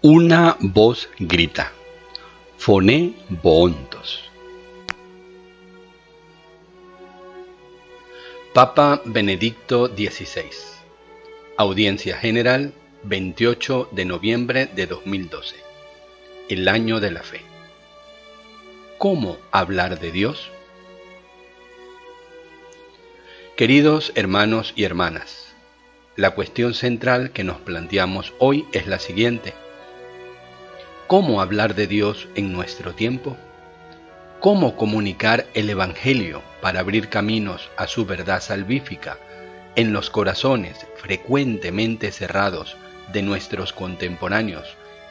Una voz grita: «Phoné Boontos». Papa Benedicto XVI. Audiencia General, 28 de noviembre de 2012. El año de la fe. ¿Cómo hablar de Dios? Queridos hermanos y hermanas, la cuestión central que nos planteamos hoy es la siguiente: ¿cómo hablar de Dios en nuestro tiempo? ¿Cómo comunicar el Evangelio para abrir caminos a su verdad salvífica en los corazones frecuentemente cerrados de nuestros contemporáneos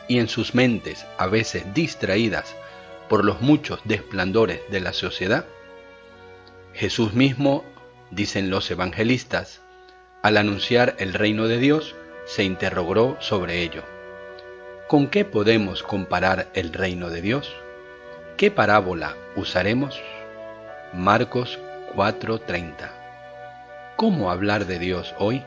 y en sus mentes a veces distraídas por los muchos resplandores de la sociedad? Jesús mismo, dicen los evangelistas, al anunciar el reino de Dios, se interrogó sobre ello. ¿Con qué podemos comparar el reino de Dios? ¿Qué parábola usaremos? Marcos 4:30. ¿Cómo hablar de Dios hoy?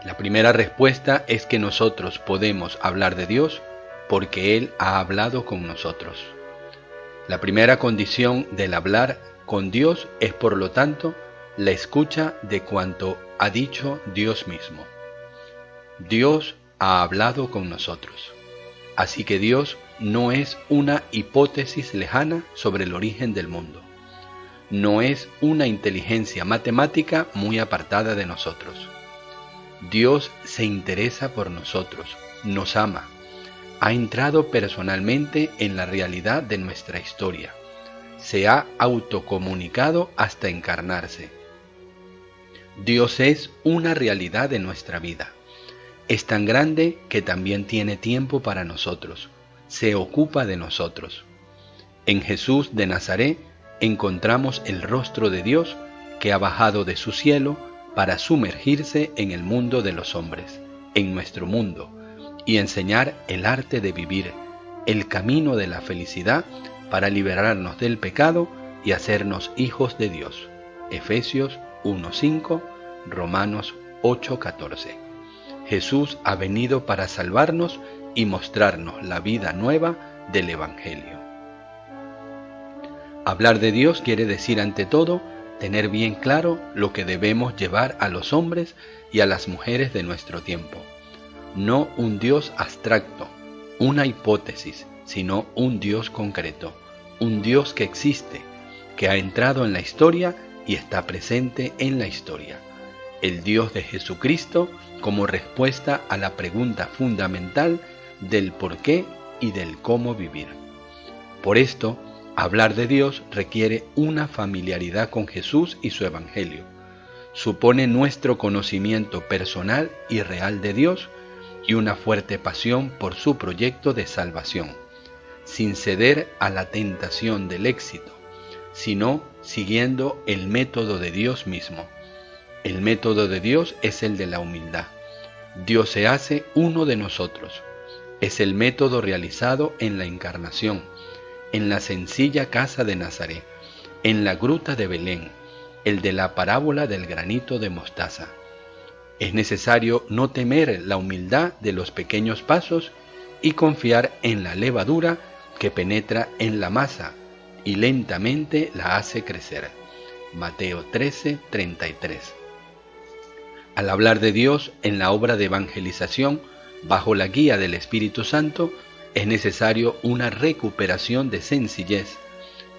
La primera respuesta es que nosotros podemos hablar de Dios porque Él ha hablado con nosotros. La primera condición del hablar con Dios es, por lo tanto, la escucha de cuanto ha dicho Dios mismo. Dios ha hablado con nosotros. Así que Dios no es una hipótesis lejana sobre el origen del mundo. No es una inteligencia matemática muy apartada de nosotros. Dios se interesa por nosotros, nos ama, ha entrado personalmente en la realidad de nuestra historia, se ha autocomunicado hasta encarnarse. Dios es una realidad de nuestra vida. Es tan grande que también tiene tiempo para nosotros, se ocupa de nosotros. En Jesús de Nazaret encontramos el rostro de Dios que ha bajado de su cielo para sumergirse en el mundo de los hombres, en nuestro mundo, y enseñar el arte de vivir, el camino de la felicidad para liberarnos del pecado y hacernos hijos de Dios. Efesios 1:5, Romanos 8:14. Jesús ha venido para salvarnos y mostrarnos la vida nueva del Evangelio. Hablar de Dios quiere decir, ante todo, tener bien claro lo que debemos llevar a los hombres y a las mujeres de nuestro tiempo. No un Dios abstracto, una hipótesis, sino un Dios concreto, un Dios que existe, que ha entrado en la historia y está presente en la historia. El Dios de Jesucristo como respuesta a la pregunta fundamental del por qué y del cómo vivir. Por esto, hablar de Dios requiere una familiaridad con Jesús y su Evangelio. Supone nuestro conocimiento personal y real de Dios y una fuerte pasión por su proyecto de salvación, sin ceder a la tentación del éxito, sino siguiendo el método de Dios mismo. El método de Dios es el de la humildad. Dios se hace uno de nosotros. Es el método realizado en la encarnación, en la sencilla casa de Nazaret, en la gruta de Belén, el de la parábola del granito de mostaza. Es necesario no temer la humildad de los pequeños pasos y confiar en la levadura que penetra en la masa y lentamente la hace crecer. Mateo 13:33. Al hablar de Dios en la obra de evangelización, bajo la guía del Espíritu Santo, es necesario una recuperación de sencillez,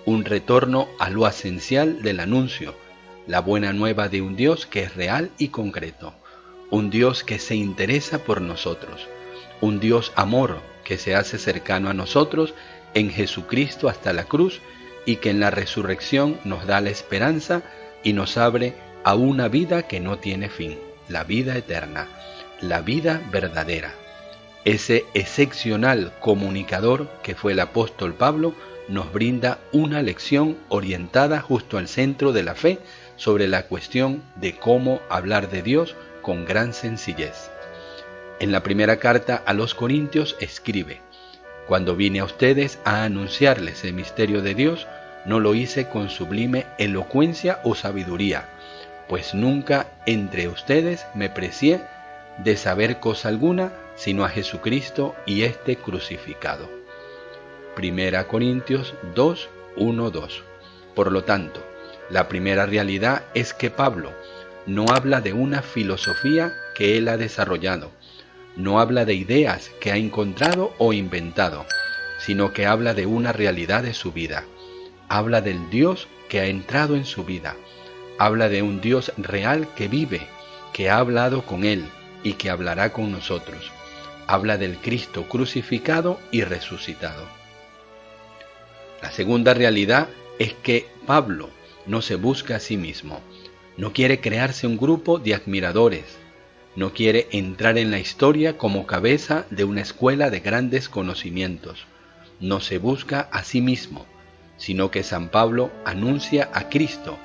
un retorno a lo esencial del anuncio, la buena nueva de un Dios que es real y concreto, un Dios que se interesa por nosotros, un Dios amor que se hace cercano a nosotros en Jesucristo hasta la cruz y que en la resurrección nos da la esperanza y nos abre a una vida que no tiene fin, la vida eterna, la vida verdadera. Ese excepcional comunicador que fue el apóstol Pablo nos brinda una lección orientada justo al centro de la fe sobre la cuestión de cómo hablar de Dios con gran sencillez. En la primera carta a los Corintios escribe: «Cuando vine a ustedes a anunciarles el misterio de Dios, no lo hice con sublime elocuencia o sabiduría, pues nunca entre ustedes me precié de saber cosa alguna, sino a Jesucristo y este crucificado. 1 Corintios 2, 1, 2. Por lo tanto, la primera realidad es que Pablo no habla de una filosofía que él ha desarrollado, no habla de ideas que ha encontrado o inventado, sino que habla de una realidad de su vida. Habla del Dios que ha entrado en su vida. Habla de un Dios real que vive, que ha hablado con él y que hablará con nosotros. Habla del Cristo crucificado y resucitado. La segunda realidad es que Pablo no se busca a sí mismo. No quiere crearse un grupo de admiradores. No quiere entrar en la historia como cabeza de una escuela de grandes conocimientos. No se busca a sí mismo, sino que San Pablo anuncia a Cristo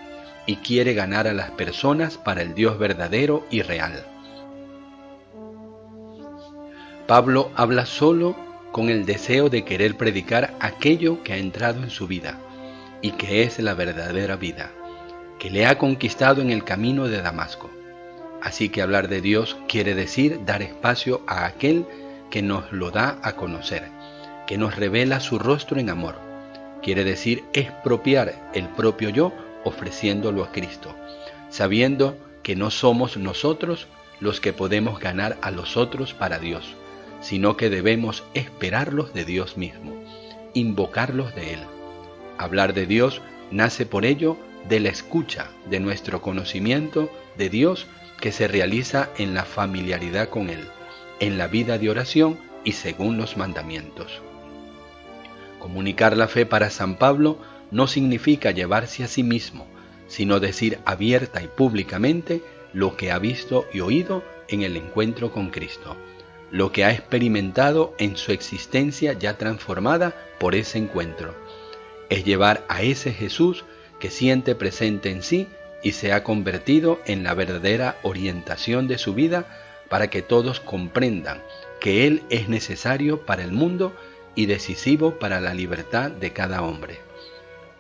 y quiere ganar a las personas para el Dios verdadero y real. Pablo habla solo con el deseo de querer predicar aquello que ha entrado en su vida y que es la verdadera vida, que le ha conquistado en el camino de Damasco. Así que hablar de Dios quiere decir dar espacio a aquel que nos lo da a conocer, que nos revela su rostro en amor. Quiere decir expropiar el propio yo ofreciéndolo a Cristo, sabiendo que no somos nosotros los que podemos ganar a los otros para Dios, sino que debemos esperarlos de Dios mismo, invocarlos de Él. Hablar de Dios nace por ello de la escucha de nuestro conocimiento de Dios que se realiza en la familiaridad con Él, en la vida de oración y según los mandamientos. Comunicar la fe para San Pablo no significa llevarse a sí mismo, sino decir abierta y públicamente lo que ha visto y oído en el encuentro con Cristo, lo que ha experimentado en su existencia ya transformada por ese encuentro. Es llevar a ese Jesús que siente presente en sí y se ha convertido en la verdadera orientación de su vida para que todos comprendan que Él es necesario para el mundo y decisivo para la libertad de cada hombre.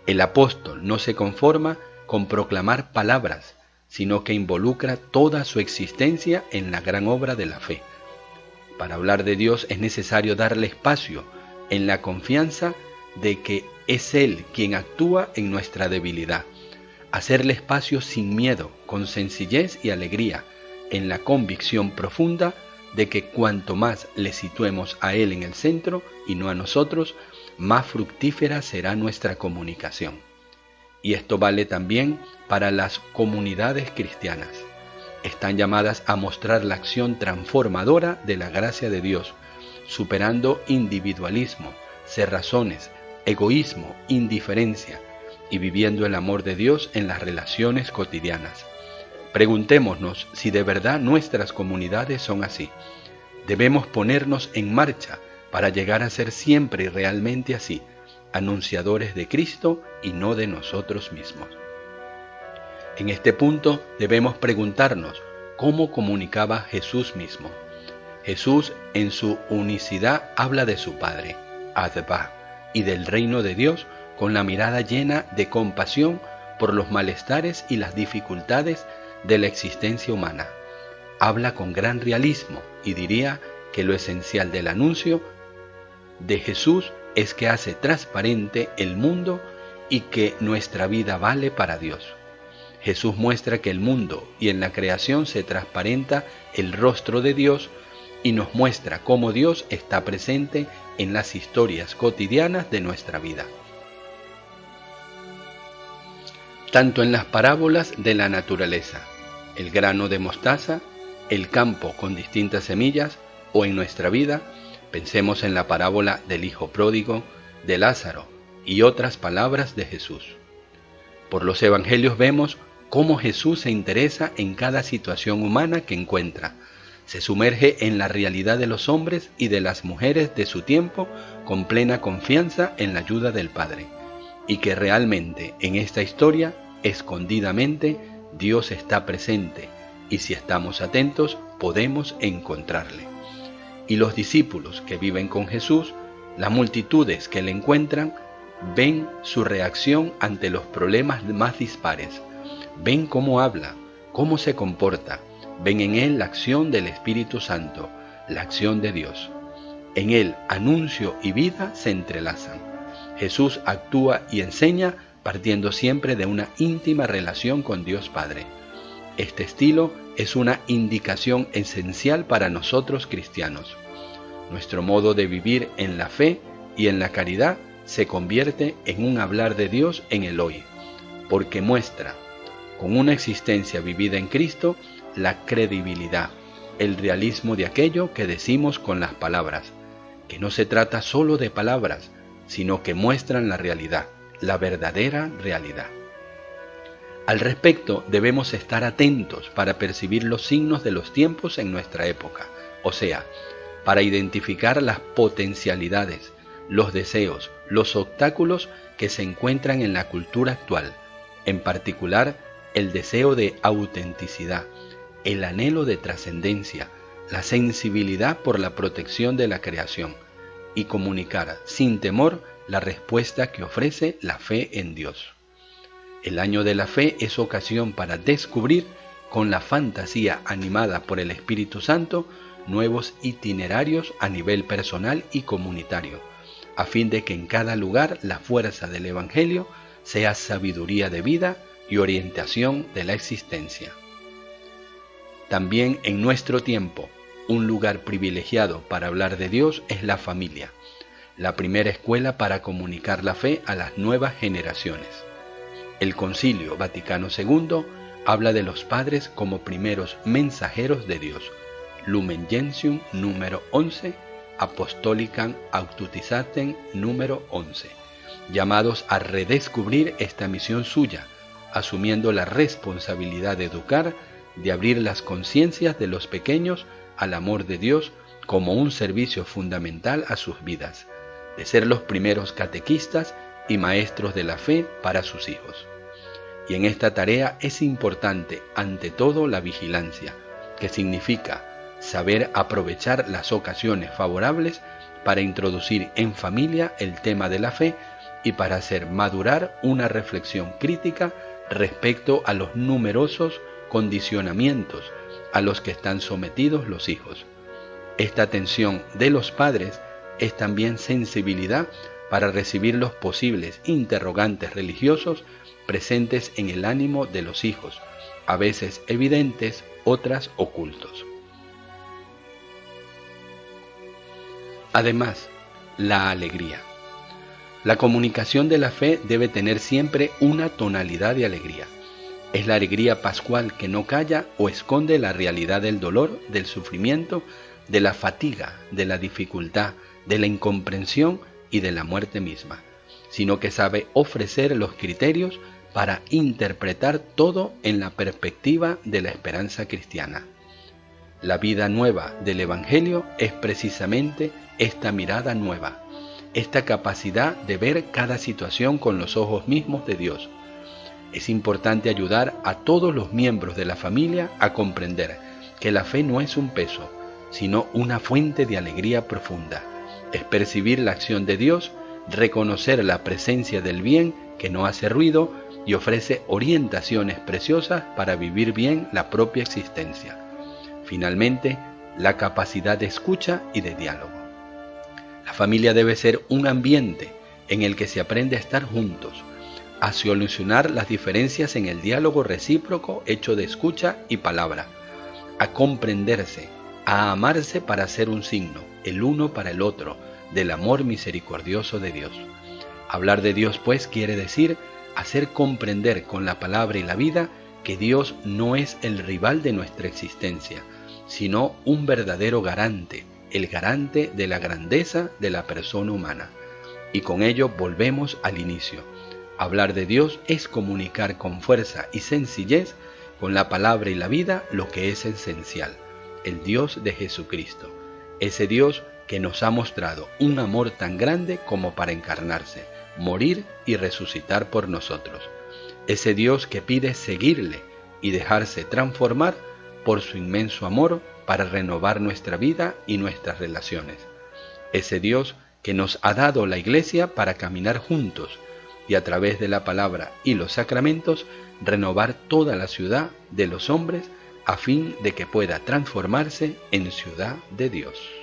El apóstol no se conforma con proclamar palabras, sino que involucra toda su existencia en la gran obra de la fe. Para hablar de Dios es necesario darle espacio en la confianza de que es Él quien actúa en nuestra debilidad. Hacerle espacio sin miedo, con sencillez y alegría, en la convicción profunda de que cuanto más le situemos a Él en el centro y no a nosotros, más fructífera será nuestra comunicación. Y esto vale también para las comunidades cristianas. Están llamadas a mostrar la acción transformadora de la gracia de Dios, superando individualismo, cerrazones, egoísmo, indiferencia y viviendo el amor de Dios en las relaciones cotidianas. Preguntémonos si de verdad nuestras comunidades son así. Debemos ponernos en marcha para llegar a ser siempre y realmente así, anunciadores de Cristo y no de nosotros mismos. En este punto debemos preguntarnos cómo comunicaba Jesús mismo. Jesús en su unicidad habla de su Padre, Abba, y del reino de Dios con la mirada llena de compasión por los malestares y las dificultades de la existencia humana. Habla con gran realismo y diría que lo esencial del anuncio de Jesús es que hace transparente el mundo y que nuestra vida vale para Dios. Jesús muestra que el mundo y en la creación se transparenta el rostro de Dios y nos muestra cómo Dios está presente en las historias cotidianas de nuestra vida. Tanto en las parábolas de la naturaleza, el grano de mostaza, el campo con distintas semillas o en nuestra vida, pensemos en la parábola del hijo pródigo, de Lázaro y otras palabras de Jesús. Por los evangelios vemos cómo Jesús se interesa en cada situación humana que encuentra, se sumerge en la realidad de los hombres y de las mujeres de su tiempo con plena confianza en la ayuda del Padre, y que realmente en esta historia, escondidamente, Dios está presente, y si estamos atentos, podemos encontrarle. Y los discípulos que viven con Jesús, las multitudes que le encuentran, ven su reacción ante los problemas más dispares, ven cómo habla, cómo se comporta, ven en él la acción del Espíritu Santo, la acción de Dios. En él anuncio y vida se entrelazan. Jesús actúa y enseña partiendo siempre de una íntima relación con Dios Padre. Este estilo es una indicación esencial para nosotros cristianos. Nuestro modo de vivir en la fe y en la caridad se convierte en un hablar de Dios en el hoy, porque muestra, con una existencia vivida en Cristo, la credibilidad, el realismo de aquello que decimos con las palabras, que no se trata solo de palabras, sino que muestran la realidad, la verdadera realidad. Al respecto, debemos estar atentos para percibir los signos de los tiempos en nuestra época, o sea, para identificar las potencialidades, los deseos, los obstáculos que se encuentran en la cultura actual, en particular el deseo de autenticidad, el anhelo de trascendencia, la sensibilidad por la protección de la creación, y comunicar sin temor la respuesta que ofrece la fe en Dios. El año de la fe es ocasión para descubrir, con la fantasía animada por el Espíritu Santo, nuevos itinerarios a nivel personal y comunitario, a fin de que en cada lugar la fuerza del Evangelio sea sabiduría de vida y orientación de la existencia. También en nuestro tiempo, un lugar privilegiado para hablar de Dios es la familia, la primera escuela para comunicar la fe a las nuevas generaciones. El Concilio Vaticano II habla de los padres como primeros mensajeros de Dios, Lumen Gentium número 11, Apostolicam Auctitatem número 11, llamados a redescubrir esta misión suya, asumiendo la responsabilidad de educar, de abrir las conciencias de los pequeños al amor de Dios como un servicio fundamental a sus vidas, de ser los primeros catequistas y maestros de la fe para sus hijos. Y en esta tarea es importante, ante todo, la vigilancia, que significa saber aprovechar las ocasiones favorables para introducir en familia el tema de la fe y para hacer madurar una reflexión crítica respecto a los numerosos condicionamientos a los que están sometidos los hijos. Esta atención de los padres es también sensibilidad para recibir los posibles interrogantes religiosos presentes en el ánimo de los hijos, a veces evidentes, otras ocultos. Además, la alegría. La comunicación de la fe debe tener siempre una tonalidad de alegría. Es la alegría pascual que no calla o esconde la realidad del dolor, del sufrimiento, de la fatiga, de la dificultad, de la incomprensión y de la muerte misma, sino que sabe ofrecer los criterios para interpretar todo en la perspectiva de la esperanza cristiana. La vida nueva del Evangelio es precisamente esta mirada nueva, esta capacidad de ver cada situación con los ojos mismos de Dios. Es importante ayudar a todos los miembros de la familia a comprender que la fe no es un peso, sino una fuente de alegría profunda. Es percibir la acción de Dios, reconocer la presencia del bien que no hace ruido y ofrece orientaciones preciosas para vivir bien la propia existencia. Finalmente, la capacidad de escucha y de diálogo. La familia debe ser un ambiente en el que se aprende a estar juntos, a solucionar las diferencias en el diálogo recíproco hecho de escucha y palabra, a comprenderse, a amarse para ser un signo, el uno para el otro, del amor misericordioso de Dios. Hablar de Dios, pues, quiere decir hacer comprender con la palabra y la vida que Dios no es el rival de nuestra existencia, sino un verdadero garante, el garante de la grandeza de la persona humana. Y con ello volvemos al inicio. Hablar de Dios es comunicar con fuerza y sencillez, con la palabra y la vida, lo que es esencial, el Dios de Jesucristo, ese Dios que nos ha mostrado un amor tan grande como para encarnarse, morir y resucitar por nosotros, ese Dios que pide seguirle y dejarse transformar por su inmenso amor para renovar nuestra vida y nuestras relaciones, ese Dios que nos ha dado la Iglesia para caminar juntos y a través de la palabra y los sacramentos renovar toda la ciudad de los hombres a fin de que pueda transformarse en ciudad de Dios.